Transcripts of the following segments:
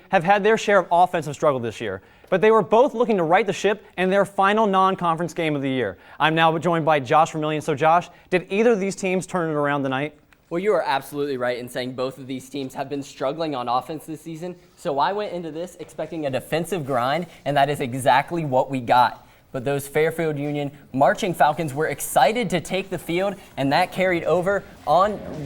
have had their share of offensive struggle this year, but they were both looking to right the ship in their final non-conference game of the year. I'm now joined by Josh Vermillion. So Josh, did either of these teams turn it around tonight? Well, you are absolutely right in saying both of these teams have been struggling on offense this season. So I went into this expecting a defensive grind, and that is exactly what we got. But those Fairfield Union marching Falcons were excited to take the field, and that carried over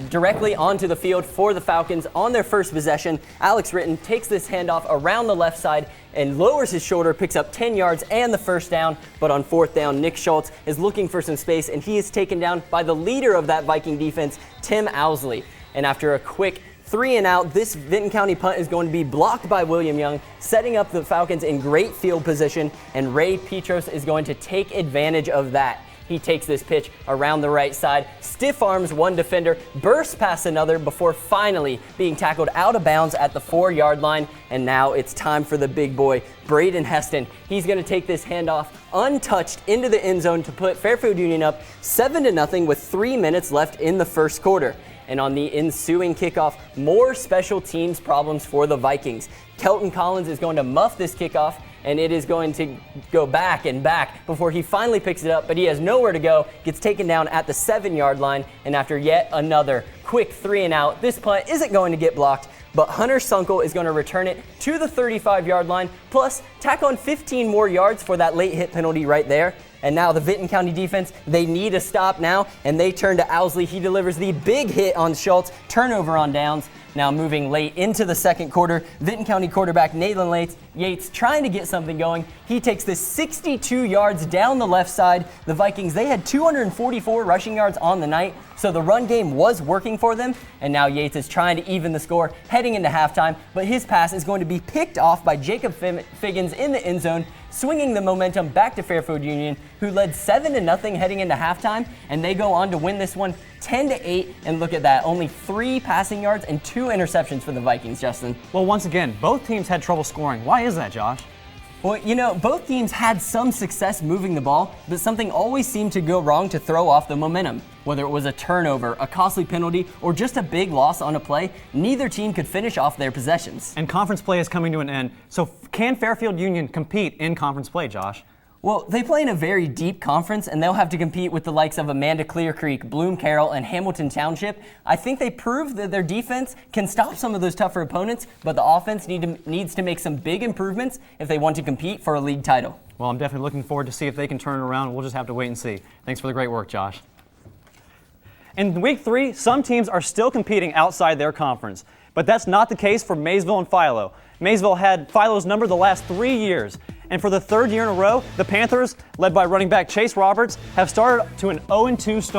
directly onto the field for the Falcons on their first possession. Alex Ritton takes this handoff around the left side and lowers his shoulder, picks up 10 yards and the first down. But on fourth down, Nick Schultz is looking for some space, and he is taken down by the leader of that Viking defense, Tim Owsley. And after a quick 3 and out, this Vinton County punt is going to be blocked by William Young, setting up the Falcons in great field position, and Ray Petros is going to take advantage of that. He takes this pitch around the right side, stiff arms one defender, bursts past another before finally being tackled out of bounds at the 4-yard line. And now it's time for the big boy, Braden Heston. He's going to take this handoff untouched into the end zone to put Fairfield Union up 7-0 with 3 minutes left in the first quarter. And on the ensuing kickoff, more special teams problems for the Vikings. Kelton Collins is going to muff this kickoff, and it is going to go back and back before he finally picks it up, but he has nowhere to go, gets taken down at the 7-yard line, and after yet another quick 3 and out, this punt isn't going to get blocked, but Hunter Sunkel is going to return it to the 35-yard line, plus tack on 15 more yards for that late hit penalty right there. And now the Vinton County defense, they need a stop now, and they turn to Owsley. He delivers the big hit on Schultz, turnover on downs. Now moving late into the second quarter, Vinton County quarterback Nathan Yates trying to get something going. He takes this 62 yards down the left side. The Vikings, they had 244 rushing yards on the night, so the run game was working for them. And now Yates is trying to even the score heading into halftime, but his pass is going to be picked off by Jacob Figgins in the end zone, swinging the momentum back to Fairfield Union, who led 7-0 heading into halftime, and they go on to win this one 10-8. And look at that, only 3 passing yards and 2 interceptions for the Vikings, Justin. Well, once again, both teams had trouble scoring. Why is that, Josh? Well, you know, both teams had some success moving the ball, but something always seemed to go wrong to throw off the momentum. Whether it was a turnover, a costly penalty, or just a big loss on a play, neither team could finish off their possessions. And conference play is coming to an end, so can Fairfield Union compete in conference play, Josh? Well, they play in a very deep conference, and they'll have to compete with the likes of Amanda Clear Creek, Bloom Carroll, and Hamilton Township. I think they proved that their defense can stop some of those tougher opponents, but the offense needs to make some big improvements if they want to compete for a league title. Well, I'm definitely looking forward to see if they can turn it around. We'll just have to wait and see. Thanks for the great work, Josh. In week 3, some teams are still competing outside their conference, but that's not the case for Maysville and Philo. Maysville had Philo's number the last 3 years, and for the 3rd year in a row, the Panthers, led by running back Chase Roberts, have started to an 0-2 start.